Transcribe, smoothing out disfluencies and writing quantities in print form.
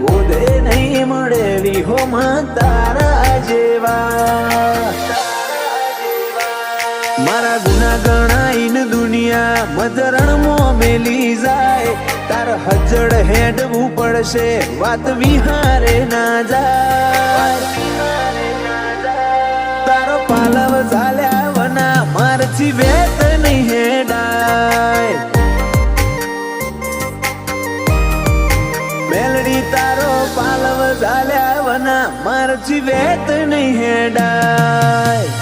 હોદે નહીં મળે વિહોમાં તારા જેવા. મારા ગુના ગણાઈને દુનિયા મજરણમાં મેલી જાય, તાર હજડ હેડવું પડશે વાત વિહારે ના જાય. તારો પાલવ ચાલ્યા વના મારથી વેત નહીં હેડાય. મેલડી તારો પાલવ ચાલ્યા વના મારથી વેત નહીં હેડાય.